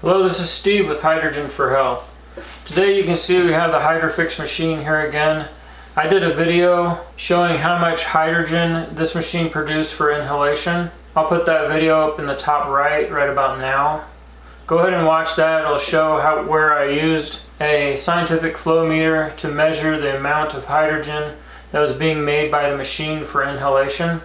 Hello, this is Steve with Hydrogen for Health. Today you can see we have the Hydrofix machine here again. I did a video showing how much hydrogen this machine produced for inhalation. I'll put that video up in the top right about now. Go ahead and watch that. It'll show where I used a scientific flow meter to measure the amount of hydrogen that was being made by the machine for inhalation.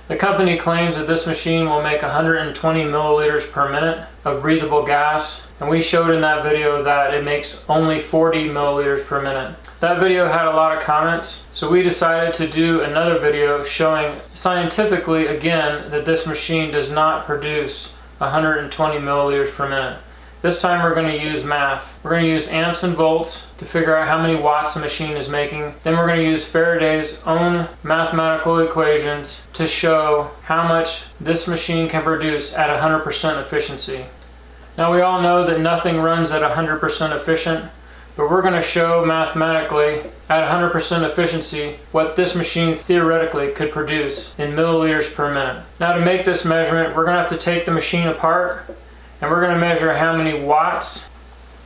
The company claims that this machine will make 120 milliliters per minute of breathable gas, and we showed in that video that it makes only 40 milliliters per minute. That video had a lot of comments, so we decided to do another video showing scientifically again that this machine does not produce 120 milliliters per minute. This time we're going to use math. We're going to use amps and volts to figure out how many watts the machine is making. Then we're going to use Faraday's own mathematical equations to show how much this machine can produce at 100% efficiency. Now we all know that nothing runs at 100% efficient, but we're going to show mathematically at 100% efficiency what this machine theoretically could produce in milliliters per minute. Now to make this measurement, we're going to have to take the machine apart, and we're going to measure how many watts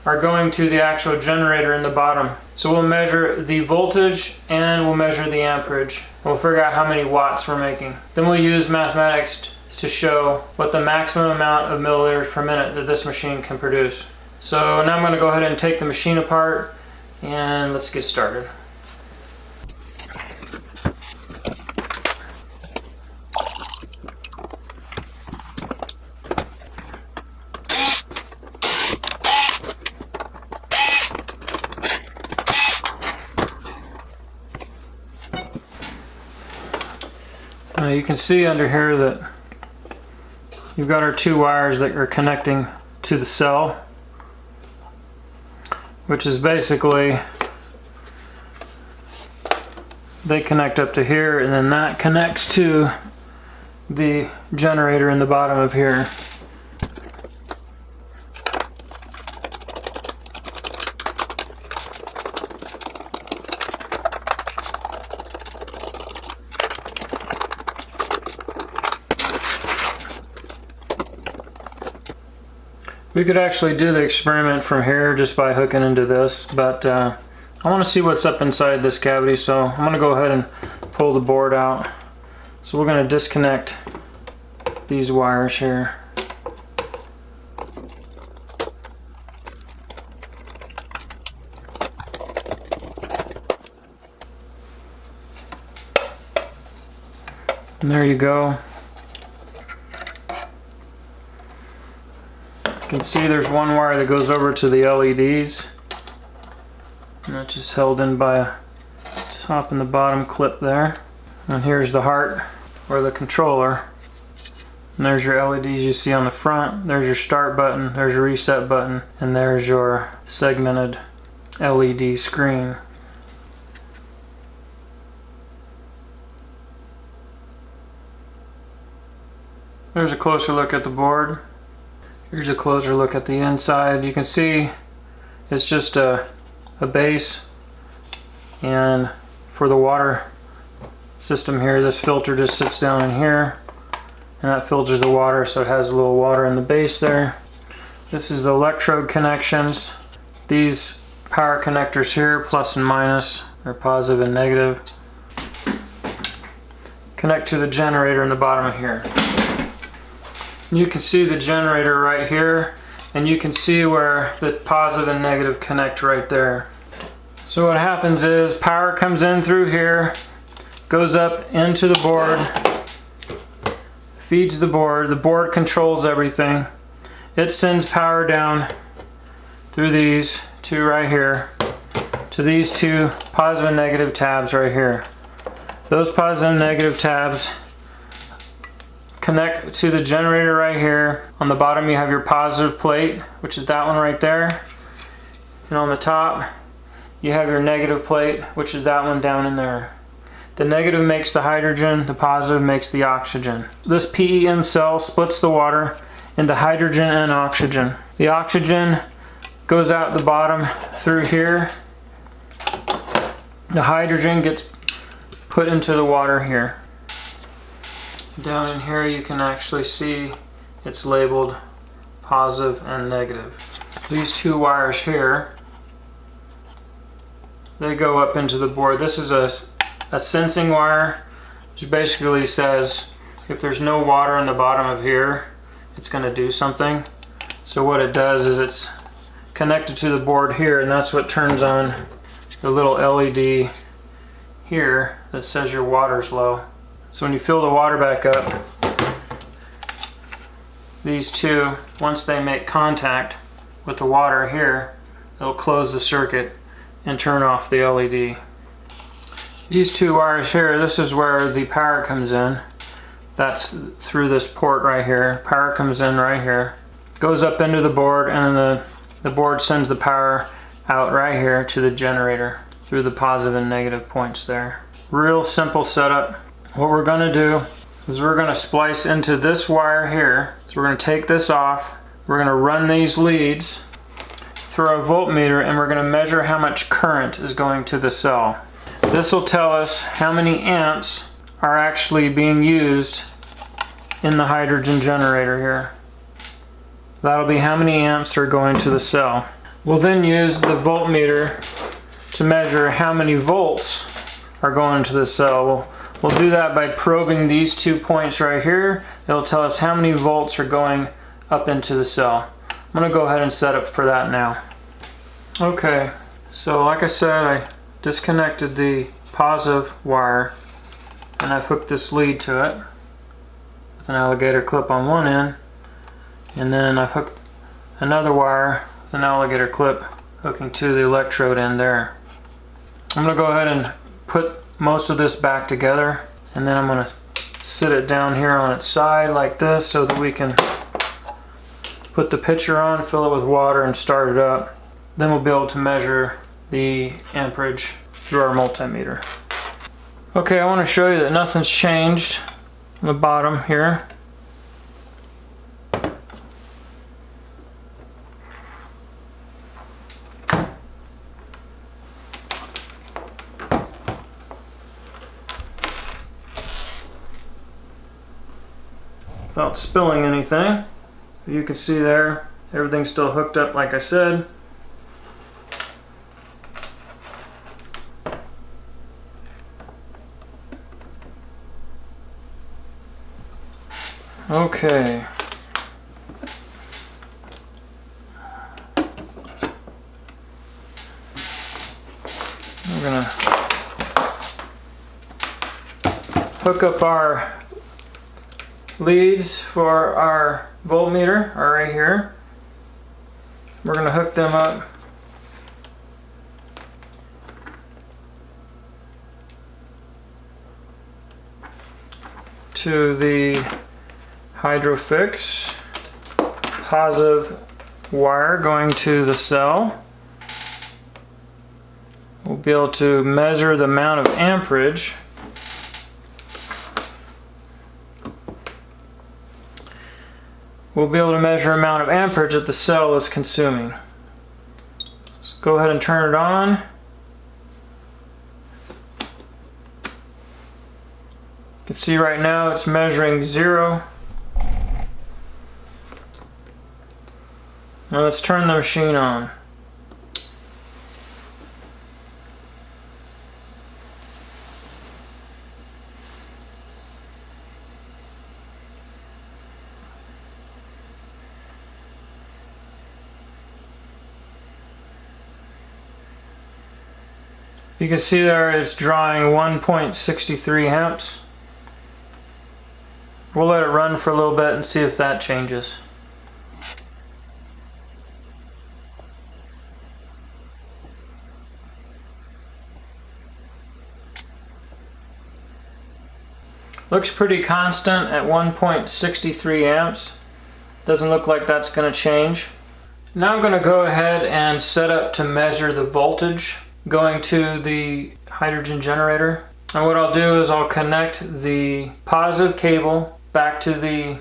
are going to the actual generator in the bottom. So we'll measure the voltage and we'll measure the amperage. We'll figure out how many watts we're making. Then we'll use mathematics to show what the maximum amount of milliliters per minute that this machine can produce. So now I'm going to go ahead and take the machine apart and let's get started. Now you can see under here that you've got our two wires that are connecting to the cell, which is basically, they connect up to here, and then that connects to the generator in the bottom of here. We could actually do the experiment from here just by hooking into this, but I want to see what's up inside this cavity, so I'm going to go ahead and pull the board out. So we're going to disconnect these wires here. And there you go. You can see there's one wire that goes over to the LEDs, and that's just held in by a top and the bottom clip there. And here's the heart, or the controller, and there's your LEDs you see on the front. There's your start button, there's your reset button, and there's your segmented LED screen. There's a closer look at the board. Here's a closer look at the inside. You can see it's just a base, and for the water system here, this filter just sits down in here, and that filters the water, so it has a little water in the base there. This is the electrode connections. These power connectors here, plus and minus, or positive and negative, connect to the generator in the bottom of here. You can see the generator right here, and you can see where the positive and negative connect right there. So what happens is power comes in through here, goes up into the board, feeds the board controls everything. It sends power down through these two right here to these two positive and negative tabs right here. Those positive and negative tabs connect to the generator right here. On the bottom you have your positive plate, which is that one right there, and on the top you have your negative plate, which is that one down in there. The negative makes the hydrogen, the positive makes the oxygen. This PEM cell splits the water into hydrogen and oxygen. The oxygen goes out the bottom through here. The hydrogen gets put into the water here. Down in here you can actually see it's labeled positive and negative. These two wires here, they go up into the board. This is a sensing wire, which basically says if there's no water in the bottom of here, it's going to do something. So what it does is it's connected to the board here, and that's what turns on the little LED here that says your water's low. So when you fill the water back up, these two, once they make contact with the water here, it'll close the circuit and turn off the LED. These two wires here, this is where the power comes in. That's through this port right here. Power comes in right here, goes up into the board, and then the board sends the power out right here to the generator through the positive and negative points there. Real simple setup. What we're going to do is we're going to splice into this wire here. So we're going to take this off. We're going to run these leads through a voltmeter, and we're going to measure how much current is going to the cell. This will tell us how many amps are actually being used in the hydrogen generator here. That'll be how many amps are going to the cell. We'll then use the voltmeter to measure how many volts are going to the cell. We'll do that by probing these 2 points right here. It'll tell us how many volts are going up into the cell. I'm going to go ahead and set up for that now. Okay, so like I said, I disconnected the positive wire and I've hooked this lead to it with an alligator clip on one end, and then I've hooked another wire with an alligator clip hooking to the electrode end there. I'm going to go ahead and put most of this back together, and then I'm going to sit it down here on its side like this so that we can put the pitcher on, fill it with water, and start it up. Then we'll be able to measure the amperage through our multimeter. Okay, I want to show you that nothing's changed on the bottom here. Without spilling anything. You can see there, everything's still hooked up like I said. Okay. We're gonna hook up our leads for our voltmeter are right here. We're going to hook them up to the Hydrofix positive wire going to the cell. We'll be able to measure the amount of amperage. We'll be able to measure the amount of amperage that the cell is consuming. So go ahead and turn it on. You can see right now it's measuring 0. Now let's turn the machine on. You can see there it's drawing 1.63 amps. We'll let it run for a little bit and see if that changes. Looks pretty constant at 1.63 amps. Doesn't look like that's going to change. Now I'm going to go ahead and set up to measure the voltage going to the hydrogen generator. And what I'll do is I'll connect the positive cable back to the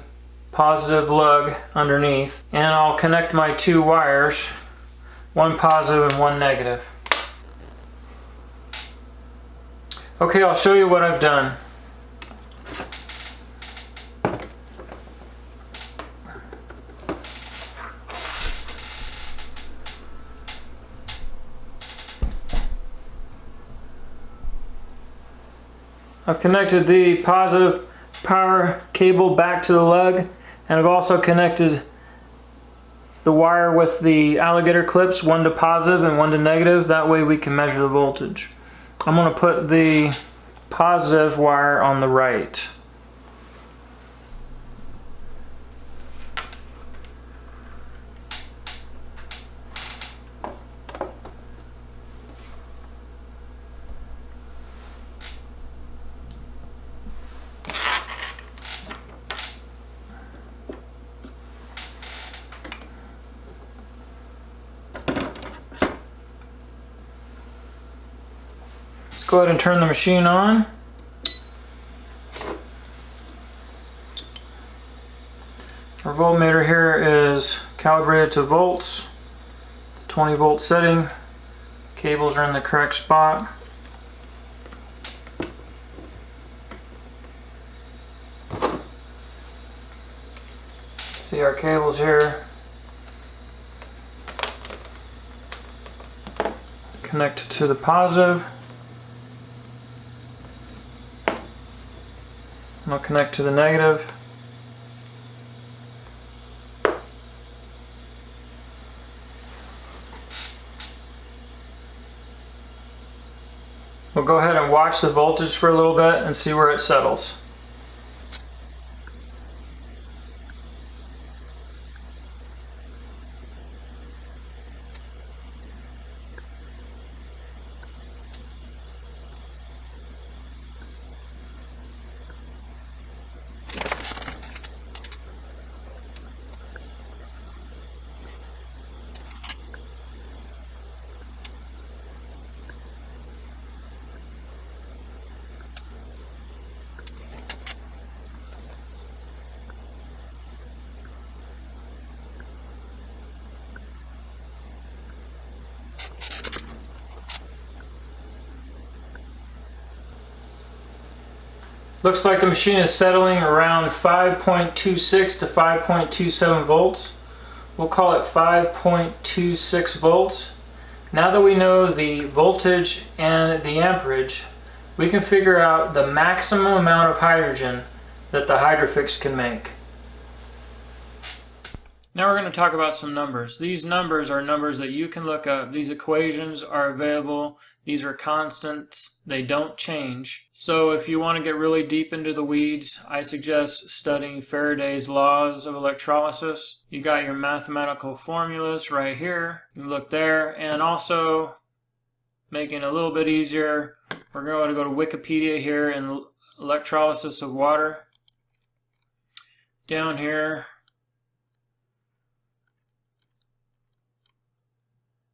positive lug underneath, and I'll connect my 2 wires, one positive and one negative. Okay, I'll show you what I've done. I've connected the positive power cable back to the lug, and I've also connected the wire with the alligator clips, one to positive and one to negative. That way we can measure the voltage. I'm going to put the positive wire on the right. Let's go ahead and turn the machine on. Our voltmeter here is calibrated to volts, 20 volt setting. Cables are in the correct spot. See our cables here. Connected to the positive. And I'll connect to the negative. We'll go ahead and watch the voltage for a little bit and see where it settles. Looks like the machine is settling around 5.26 to 5.27 volts. We'll call it 5.26 volts. Now that we know the voltage and the amperage, we can figure out the maximum amount of hydrogen that the Hydrofix can make. Now we're going to talk about some numbers. These numbers are numbers that you can look up. These equations are available. These are constants. They don't change. So if you want to get really deep into the weeds, I suggest studying Faraday's laws of electrolysis. You got your mathematical formulas right here. You look there, and also making it a little bit easier, we're going to go to Wikipedia here in electrolysis of water. Down here,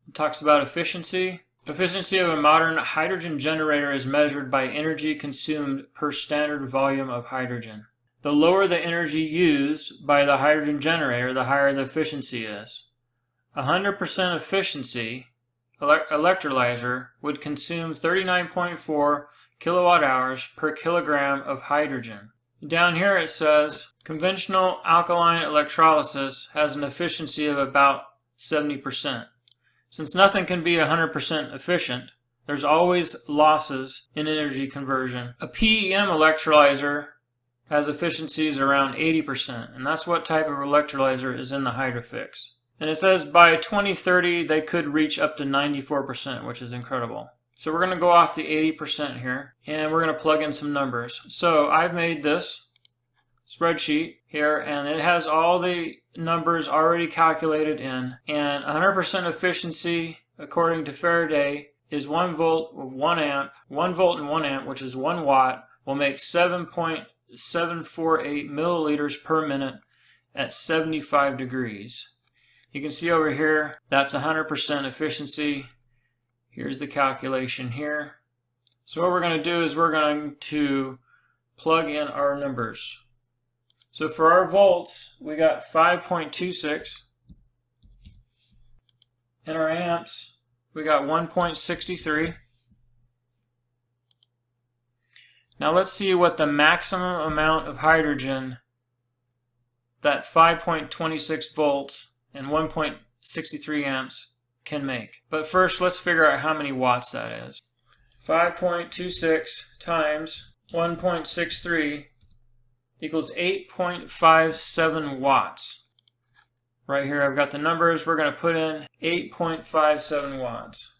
it talks about efficiency. Efficiency of a modern hydrogen generator is measured by energy consumed per standard volume of hydrogen. The lower the energy used by the hydrogen generator, the higher the efficiency is. 100% efficiency electrolyzer would consume 39.4 kilowatt hours per kilogram of hydrogen. Down here it says conventional alkaline electrolysis has an efficiency of about 70%. Since nothing can be 100% efficient, there's always losses in energy conversion. A PEM electrolyzer has efficiencies around 80%, and that's what type of electrolyzer is in the Hydrofix. And it says by 2030 they could reach up to 94%, which is incredible. So we're going to go off the 80% here, and we're going to plug in some numbers. So I've made this spreadsheet here, and it has all the numbers already calculated in, and 100% efficiency according to Faraday is 1 volt or 1 amp. 1 volt and 1 amp, which is 1 watt, will make 7.748 milliliters per minute at 75 degrees. You can see over here that's 100% efficiency. Here's the calculation here. So what we're going to do is we're going to plug in our numbers. So for our volts, we got 5.26, and our amps, we got 1.63. Now let's see what the maximum amount of hydrogen that 5.26 volts and 1.63 amps can make. But first, let's figure out how many watts that is. 5.26 times 1.63 equals 8.57 watts. Right here I've got the numbers. We're going to put in 8.57 watts.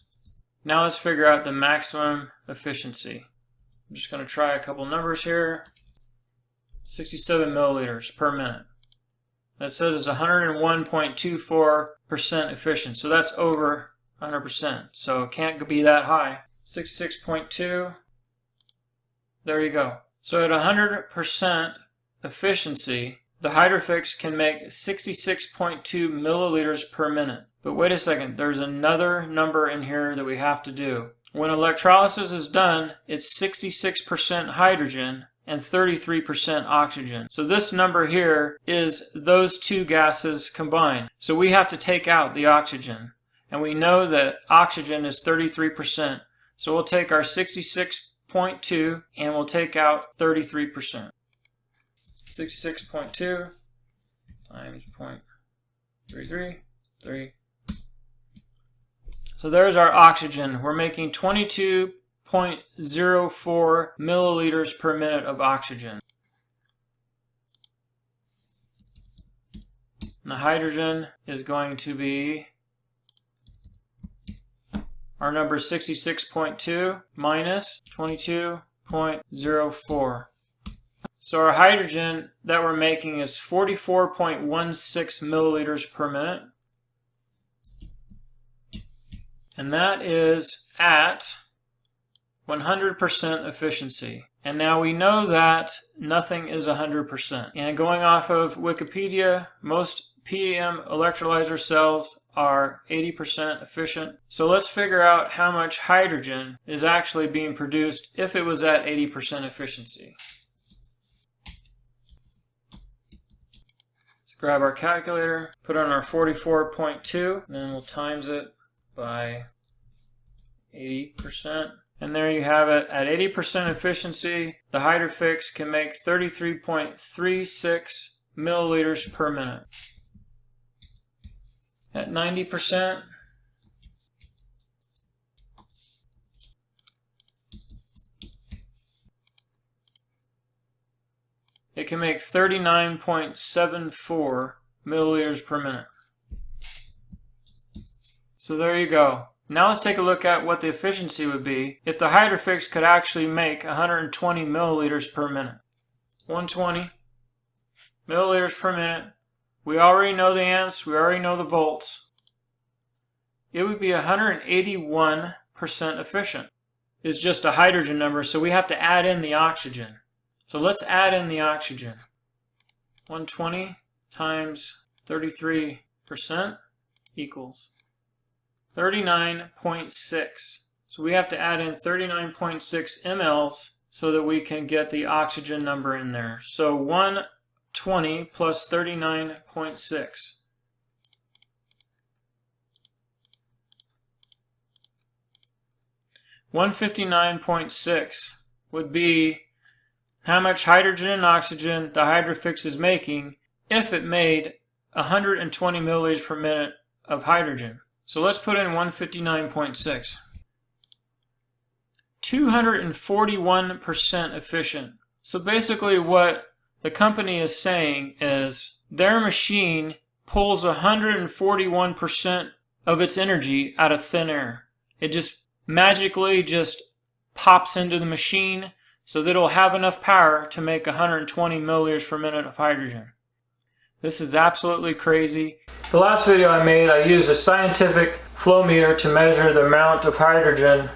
Now let's figure out the maximum efficiency. I'm just going to try a couple numbers here. 67 milliliters per minute. That says it's 101.24% efficient. So that's over 100%. So it can't be that high. 66.2. There you go. So at 100% efficiency, the Hydrofix can make 66.2 milliliters per minute. But wait a second, there's another number in here that we have to do. When electrolysis is done, it's 66% hydrogen and 33% oxygen. So this number here is those two gases combined. So we have to take out the oxygen. And we know that oxygen is 33%. So we'll take our 66.2 and we'll take out 33%. 66.2 times 0.333. So there's our oxygen. We're making 22.04 milliliters per minute of oxygen. And the hydrogen is going to be, our number is 66.2 minus 22.04. So our hydrogen that we're making is 44.16 milliliters per minute. And that is at 100% efficiency. And now we know that nothing is 100%. And going off of Wikipedia, most PEM electrolyzer cells are 80% efficient. So let's figure out how much hydrogen is actually being produced if it was at 80% efficiency. So grab our calculator, put on our 44.2, and then we'll times it by 80%. And there you have it. At 80% efficiency, the Hydrofix can make 33.36 milliliters per minute. At 90%, it can make 39.74 milliliters per minute. So there you go. Now let's take a look at what the efficiency would be if the Hydrofix could actually make 120 milliliters per minute. 120 milliliters per minute. We already know the amps, we already know the volts. It would be 181% efficient. It's just a hydrogen number, so we have to add in the oxygen. So let's add in the oxygen. 120 times 33% equals 39.6. So we have to add in 39.6 mLs so that we can get the oxygen number in there. So 120 plus 39.6. $159.6 would be how much hydrogen and oxygen the Hydrofix is making if it made 120 milliliters per minute of hydrogen. So let's put in 159.6. 241% efficient. So basically what the company is saying is their machine pulls 141% of its energy out of thin air. It just magically just pops into the machine so that it'll have enough power to make 120 milliliters per minute of hydrogen. This is absolutely crazy. The last video I made, I used a scientific flow meter to measure the amount of hydrogen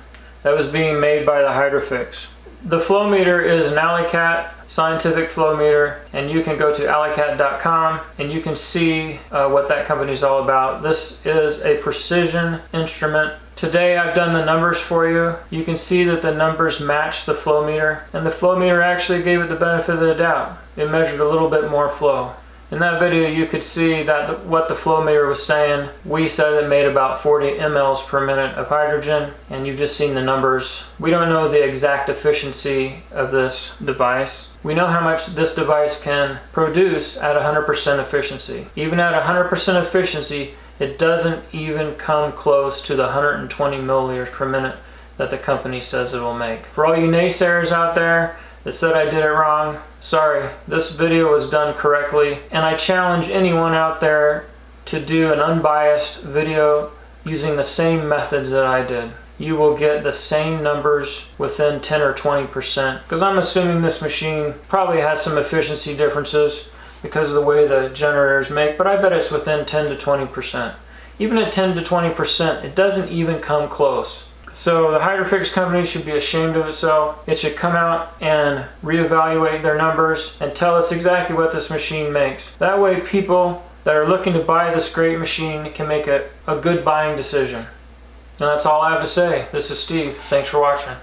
that was being made by the Hydrofix. The flow meter is an Alicat scientific flow meter, and you can go to alicat.com and you can see what that company is all about. This is a precision instrument. Today I've done the numbers for you. You can see that the numbers match the flow meter, and the flow meter actually gave it the benefit of the doubt. It measured a little bit more flow. In that video you could see that what the flow meter was saying. We said it made about 40 mLs per minute of hydrogen, and you've just seen the numbers. We don't know the exact efficiency of this device. We know how much this device can produce at 100% efficiency. Even at 100% efficiency, it doesn't even come close to the 120 milliliters per minute that the company says it will make. For all you naysayers out there that said I did it wrong. Sorry, this video was done correctly, and I challenge anyone out there to do an unbiased video using the same methods that I did. You will get the same numbers within 10 or 20%, because I'm assuming this machine probably has some efficiency differences because of the way the generators make, but I bet it's within 10 to 20%. Even at 10 to 20%, it doesn't even come close. So the Hydrofix company should be ashamed of itself. It should come out and reevaluate their numbers and tell us exactly what this machine makes. That way people that are looking to buy this great machine can make a good buying decision. And that's all I have to say. This is Steve. Thanks for watching.